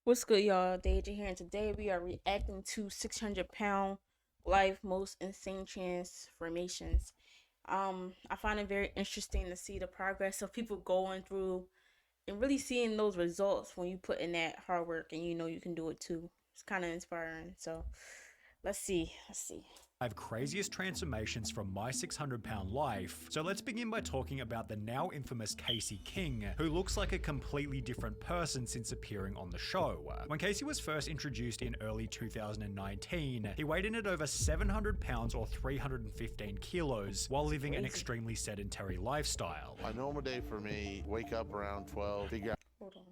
What's good, y'all? Deja here, and today we are reacting to 600-pound life most insane transformations. I find it very interesting to see the progress of people going through and really seeing those results when you put in that hard work and you know you can do it too. It's kind of inspiring. So let's see. Let's see. Five craziest transformations from my 600-pound life. So let's begin by talking about the now infamous Casey King, who looks like a completely different person since appearing on the show. When Casey was first introduced in early 2019, he weighed in at over 700 pounds or 315 kilos while living an extremely sedentary lifestyle. A normal day for me, wake up around 12, figure Hold on.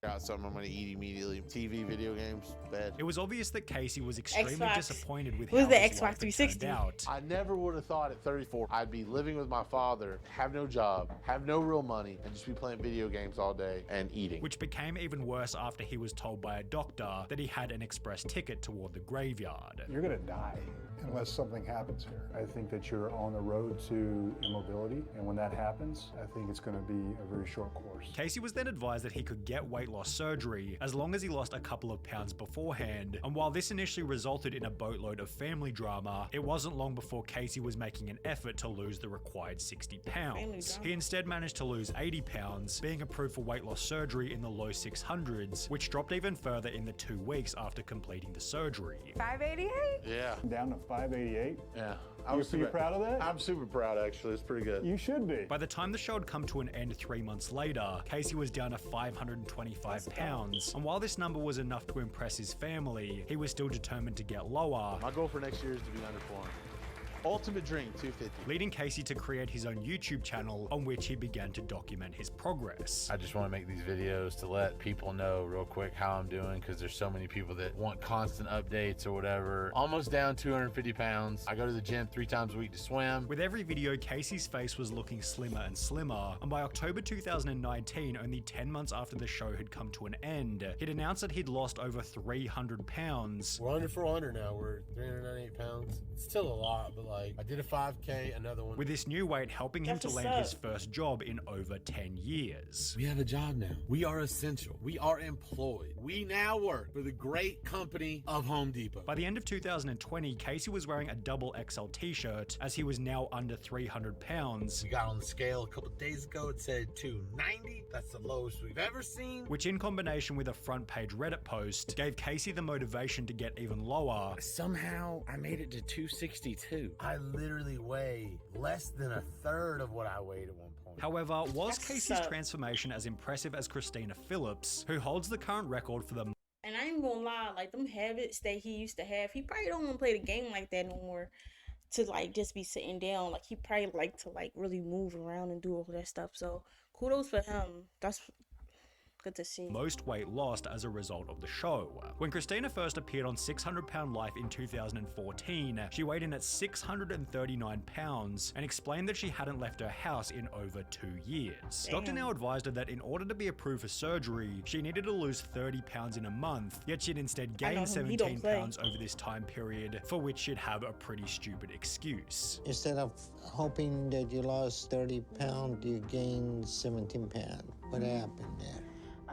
out something I'm going to eat immediately. TV, video games, bed. It was obvious that Casey was extremely Xbox. disappointed with What was how the his Xbox life had 360? turned out. I never would have thought at 34 I'd be living with my father, have no job, have no real money, and just be playing video games all day and eating. Which became even worse after he was told by a doctor that he had an express ticket toward the graveyard. You're going to die unless something happens here. I think that you're on the road to immobility, and when that happens, I think it's going to be a very short course. Casey was then advised that he could get weight loss surgery as long as he lost a couple of pounds beforehand, and while this initially resulted in a boatload of family drama, it wasn't long before Casey was making an effort to lose the required 60 pounds. He instead managed to lose 80 pounds, being approved for weight loss surgery in the low 600s, which dropped even further in the 2 weeks after completing the surgery. 588? Yeah. Down to 588. Yeah. You proud of that? I'm super proud, actually. It's pretty good. You should be. By the time the show had come to an end 3 months later, Casey was down to 525 pounds, and while this number was enough to impress his family, he was still determined to get lower. My goal for next year is to be under 400. Ultimate dream, 250. Leading Casey to create his own YouTube channel on which he began to document his progress. I just want to make these videos to let people know real quick how I'm doing, because there's so many people that want constant updates or whatever. Almost down 250 pounds. I go to the gym 3 times a week to swim. With every video, Casey's face was looking slimmer and slimmer, and by October 2019, only 10 months after the show had come to an end, he'd announced that he'd lost over 300 pounds. We're under 400 now. We're 398 pounds. It's still a lot, but like I did a 5K, another one. With this new weight helping him to That's land what's his first job in over 10 years. We have a job now. We are essential. We are employed. We now work for the great company of Home Depot. By the end of 2020, Casey was wearing a double XL t-shirt as he was now under 300 pounds. We got on the scale a couple days ago. It said 290. That's the lowest we've ever seen. Which in combination with a front page Reddit post gave Casey the motivation to get even lower. Somehow I made it to 262. I literally weigh less than a third of what I weighed at one point. However, was That's Casey's so- transformation as impressive as Christina Phillips, who holds the current record for the And I ain't gonna lie, like them habits that he used to have, he probably don't want to play the game like that no more. To like just be sitting down, like he probably like to like really move around and do all that stuff. So kudos for him. That's good to see. most weight lost as a result of the show. When Christina first appeared on 600 Pound Life in 2014, she weighed in at 639 pounds and explained that she hadn't left her house in over 2 years. Doctor now advised her that in order to be approved for surgery, she needed to lose 30 pounds in a month, yet she'd instead I know gained him, he don't 17 play. pounds over this time period, for which she'd have a pretty stupid excuse. Instead of hoping that you lost 30 pounds, you gained 17 pounds. What happened there?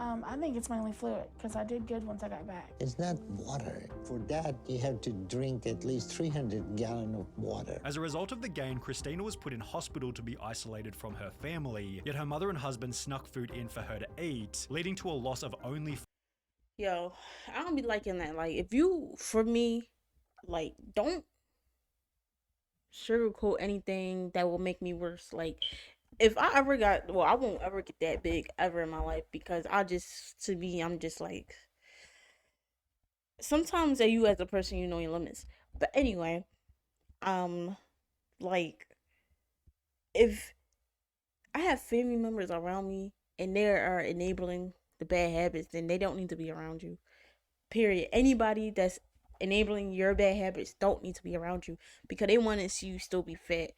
I think it's mainly fluid because I did good once I got back. It's not water. For that, you have to drink at least 300 gallons of water. As a result of the gain, Christina was put in hospital to be isolated from her family, yet her mother and husband snuck food in for her to eat, leading to a loss of only Yo, I don't be liking that. Like, if you, for me, like, don't sugarcoat anything that will make me worse. Like, if I ever got, well, I won't ever get that big ever in my life because to me, I'm just like, sometimes that you as a person, you know your limits. But anyway, like, if I have family members around me and they are enabling the bad habits, then they don't need to be around you. Period. Anybody that's enabling your bad habits don't need to be around you because they want to see you still be fat.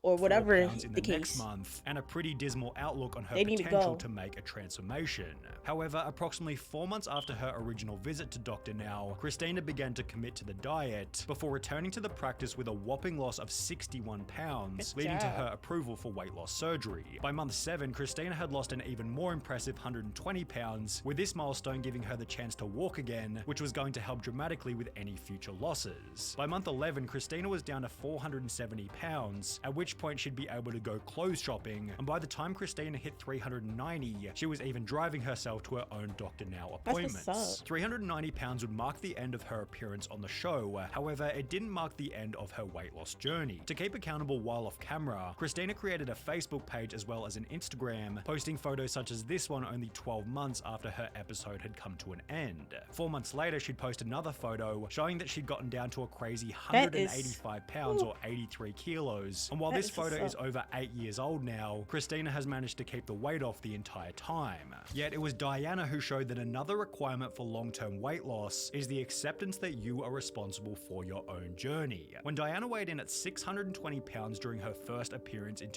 or whatever pounds in the the next case. month, and a pretty dismal outlook on her They need to potential go. to make a transformation. However, approximately 4 months after her original visit to Dr. Now, Christina began to commit to the diet before returning to the practice with a whopping loss of 61 pounds, Good leading to job. her approval for weight loss surgery. By month 7, Christina had lost an even more impressive 120 pounds, with this milestone giving her the chance to walk again, which was going to help dramatically with any future losses. By month 11, Christina was down to 470 pounds, at which point she'd be able to go clothes shopping, and by the time Christina hit 390, she was even driving herself to her own Dr. Now That's what's appointments. up. 390 pounds would mark the end of her appearance on the show, however, it didn't mark the end of her weight loss journey. To keep accountable while off camera, Christina created a Facebook page as well as an Instagram, posting photos such as this one only 12 months after her episode had come to an end. 4 months later, she'd post another photo showing that she'd gotten down to a crazy That is- 185 pounds or 83 kilos. And while That this is photo what's is up. over 8 years old now, Christina has managed to keep the weight off the entire time. Yet it was Diana who showed that another requirement for long-term weight loss is the acceptance that you are responsible for your own journey. When Diana weighed in at 620 pounds during her first appearance in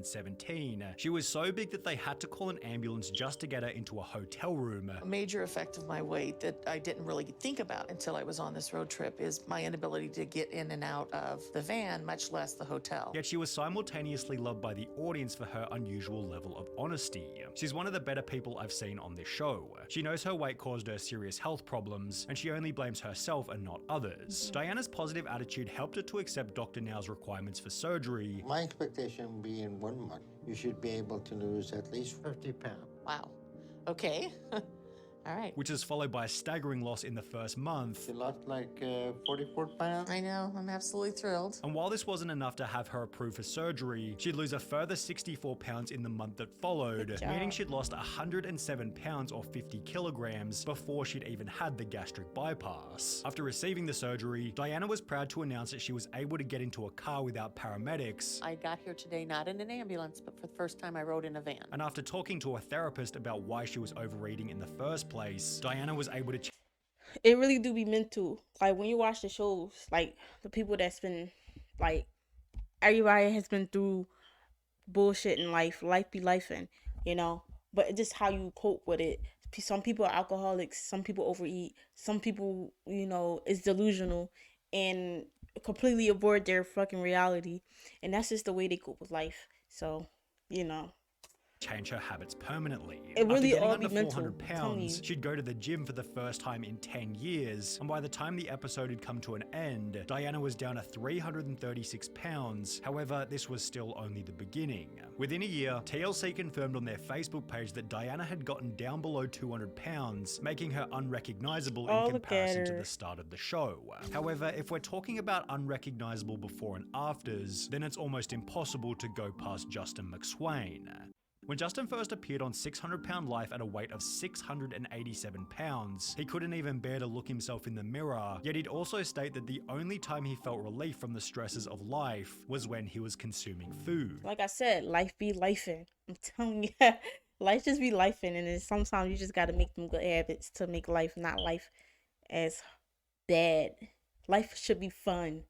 2017, she was so big that they had to call an ambulance just to get her into a hotel room. A major effect of my weight that I didn't really think about until I was on this road trip is my inability to get in and out of the van, much less the hotel. Yet she was simultaneously loved by the audience for her unusual level of honesty. She's one of the better people I've seen on this show. She knows her weight caused her serious health problems, and she only blames herself and not others. Diana's positive attitude helped her to accept Dr. Now's requirements for surgery. My expectation would be in 1 month, you should be able to lose at least 50 pounds. Wow. Okay. All right. Which is followed by a staggering loss in the first month. You lost like 44 pounds. I know. I'm absolutely thrilled. And while this wasn't enough to have her approved for surgery, she'd lose a further 64 pounds in the month that followed, Good job. meaning she'd lost 107 pounds or 50 kilograms before she'd even had the gastric bypass. After receiving the surgery, Diana was proud to announce that she was able to get into a car without paramedics. I got here today not in an ambulance, but for the first time I rode in a van. And after talking to a therapist about why she was overeating in the first place, Diana was able to It really do be mental. Like when you watch the shows, like the people that's been like everybody has been through bullshit in life. Life be lifing, you know. But it's just how you cope with it. Some people are alcoholics, some people overeat, some people, you know, is delusional and completely avoid their fucking reality. And that's just the way they cope with life. So, you know. change her habits permanently. It really After all getting be under mental, 400 I'm telling pounds, you. she'd go to the gym for the first time in 10 years, and by the time the episode had come to an end, Diana was down to 336 pounds. However, this was still only the beginning. Within a year, TLC confirmed on their Facebook page that Diana had gotten down below 200 pounds, making her unrecognizable Oh, in look at comparison to her. the start of the show. However, if we're talking about unrecognizable before and afters, then it's almost impossible to go past Justin McSwain. When Justin first appeared on 600 Pound Life at a weight of 687 pounds, he couldn't even bear to look himself in the mirror, yet he'd also state that the only time he felt relief from the stresses of life was when he was consuming food. Like I said, life be lifing. I'm telling you, life just be lifing, and then sometimes you just gotta make them good habits to make life not life as bad. Life should be fun.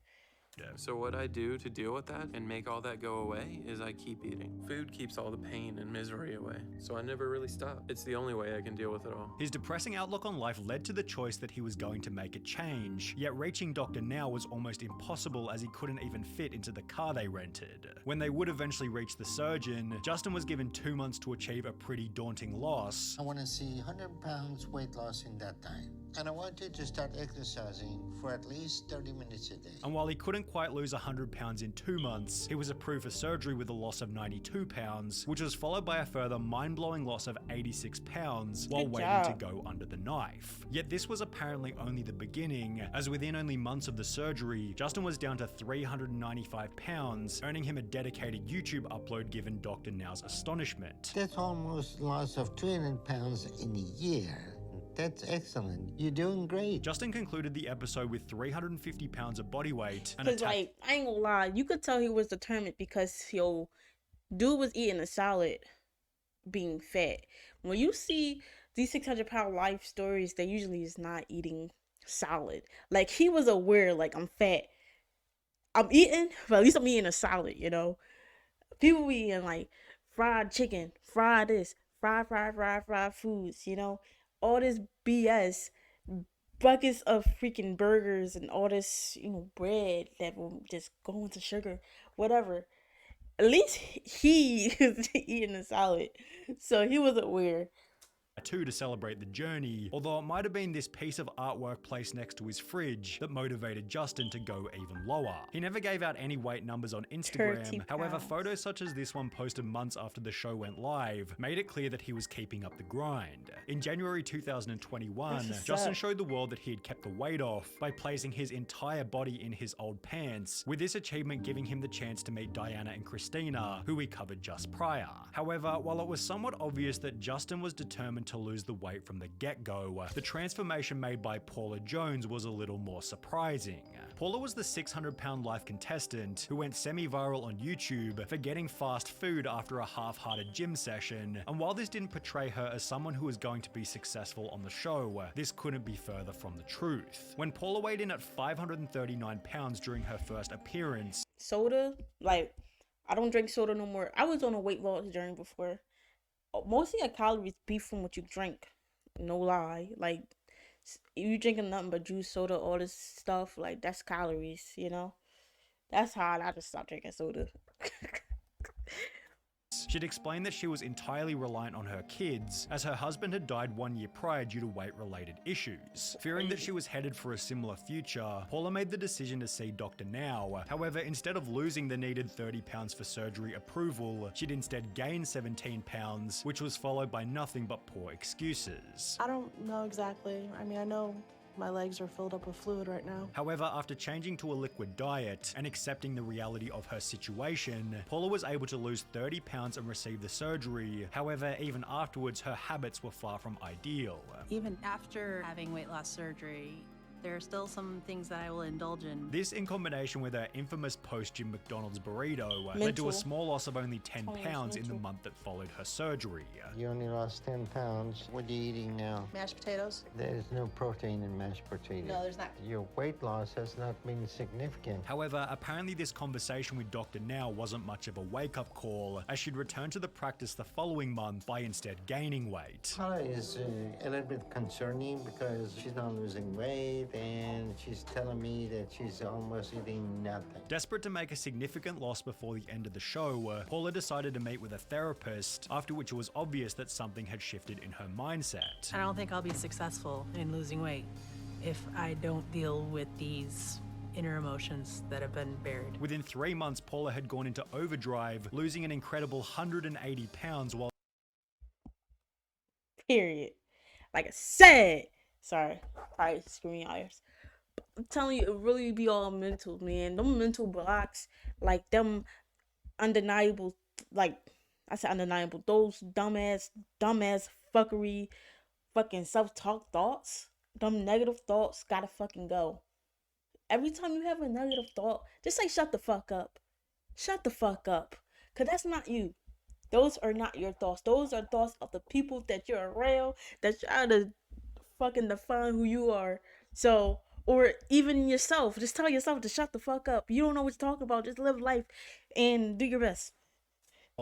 So what I do to deal with that and make all that go away is I keep eating. Food keeps all the pain and misery away, so I never really stop. It's the only way I can deal with it all. His depressing outlook on life led to the choice that he was going to make a change, yet reaching Dr. Now was almost impossible as he couldn't even fit into the car they rented. When they would eventually reach the surgeon, Justin was given 2 months to achieve a pretty daunting loss. I want to see 100 pounds weight loss in that time. And I want you to start exercising for at least 30 minutes a day. And while he couldn't quite lose 100 pounds in 2 months, he was approved for surgery with a loss of 92 pounds, which was followed by a further mind-blowing loss of 86 pounds while Good waiting job. to go under the knife. Yet this was apparently only the beginning, as within only months of the surgery, Justin was down to 395 pounds, earning him a dedicated YouTube upload given Dr. Now's astonishment. That's almost loss of 200 pounds in a year. That's excellent. You're doing great. Justin concluded the episode with 350 pounds of body weight and Cause attacked like I ain't gonna lie, you could tell he was determined because dude was eating a salad, being fat. When you see these 600-pound life stories, they usually is not eating salad. Like he was aware, like I'm fat, I'm eating, but at least I'm eating a salad, you know. People be eating like fried chicken, fried this, fried foods, you know, all this BS, buckets of freaking burgers and all this, you know, bread that will just go into sugar, whatever. At least he was eating a salad, so he wasn't weird. Tattoo to celebrate the journey, although it might have been this piece of artwork placed next to his fridge that motivated Justin to go even lower. He never gave out any weight numbers on Instagram, 30 however pounds. photos such as this one posted months after the show went live made it clear that he was keeping up the grind. In January 2021, That's what's Justin up. showed the world that he had kept the weight off by placing his entire body in his old pants, with this achievement giving him the chance to meet Diana and Christina, who we covered just prior. However, while it was somewhat obvious that Justin was determined to lose the weight from the get-go, the transformation made by Paula Jones was a little more surprising. Paula was the 600-pound life contestant who went semi-viral on YouTube for getting fast food after a half-hearted gym session, and while this didn't portray her as someone who was going to be successful on the show, this couldn't be further from the truth. When Paula weighed in at 539 pounds during her first appearance, Soda, like, I don't drink soda no more. I was on a weight loss journey before. Most of your calories be from what you drink. No lie. Like, you drinking nothing but juice, soda, all this stuff, like, that's calories, you know? That's how I just stopped drinking soda. she'd explained that she was entirely reliant on her kids, as her husband had died 1 year prior due to weight-related issues. Fearing that she was headed for a similar future, Paula made the decision to see Dr. Now. However, instead of losing the needed 30 pounds for surgery approval, she'd instead gained 17 pounds, which was followed by nothing but poor excuses. I don't know exactly. I mean, I know my legs are filled up with fluid right now. However, after changing to a liquid diet and accepting the reality of her situation, Paula was able to lose 30 pounds and receive the surgery. However, even afterwards, her habits were far from ideal. Even after having weight loss surgery, there are still some things that I will indulge in. This, in combination with her infamous post-gym McDonald's burrito, led to a small loss of only 10 pounds in the month that followed her surgery. You only lost 10 pounds. What are you eating now? Mashed potatoes? There's no protein in mashed potatoes. No, there's not. Your weight loss has not been significant. However, apparently this conversation with Dr. Now wasn't much of a wake-up call, as she'd returned to the practice the following month by instead gaining weight. Paula is a little bit concerning because she's not losing weight and she's telling me that she's almost eating nothing. Desperate to make a significant loss before the end of the show, Paula decided to meet with a therapist, after which it was obvious that something had shifted in her mindset. I don't think I'll be successful in losing weight if I don't deal with these inner emotions that have been buried. Within 3 months, Paula had gone into overdrive, losing an incredible 180 pounds while Period. Like I said. Sorry. Probably screaming out ears. I'm telling you, it really be all mental, man. Them mental blocks, like them undeniable, like I said undeniable, those dumbass fuckery, fucking self-talk thoughts, them negative thoughts gotta fucking go. Every time you have a negative thought, just say shut the fuck up. Shut the fuck up. Cause that's not you. Those are not your thoughts. Those are thoughts of the people that you're around that try to fucking define who you are. So, or even yourself, just tell yourself to shut the fuck up. You don't know what you're talking about. Just live life and do your best.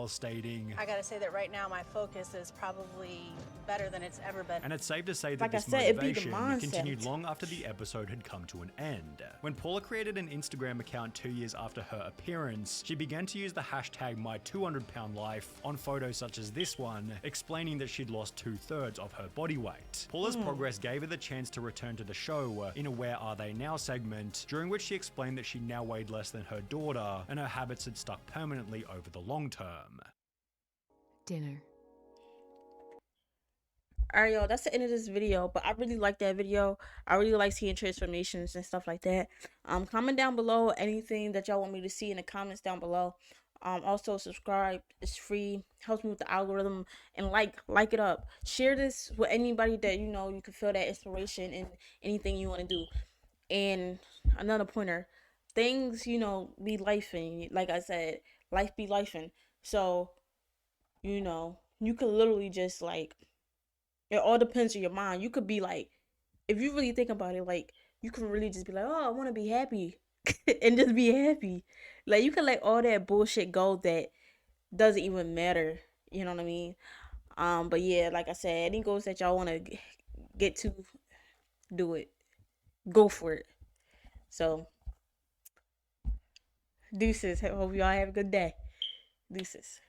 stating, I gotta say that right now my focus is probably better than it's ever been. and it's safe to say that Like I this said, it'd be the motivation continued mindset. long after the episode had come to an end. When Paula created an Instagram account 2 years after her appearance, she began to use the hashtag #my200poundlife on photos such as this one, explaining that she'd lost 2/3 of her body weight. Paula's progress gave her the chance to return to the show in a Where Are They Now segment, during which she explained that she now weighed less than her daughter and her habits had stuck permanently over the long term. Dinner. Alright, y'all, that's the end of this video, but I really like that video. I really like seeing transformations and stuff like that. Comment down below anything that y'all want me to see in the comments down below. Also subscribe, it's free, helps me with the algorithm, and like it up. Share this with anybody that you know you can feel that inspiration in anything you want to do. And another pointer, things, you know, be lifing. Like I said, life be lifing. So, you know, you could literally just like, it all depends on your mind. You could be like, if you really think about it, like, you could really just be like, oh, I want to be happy. And just be happy. Like, you can let all that bullshit go that doesn't even matter. You know what I mean? But yeah, like I said, any goals that y'all want to get to, do it. Go for it. So, deuces. Hope y'all have a good day. Deuces.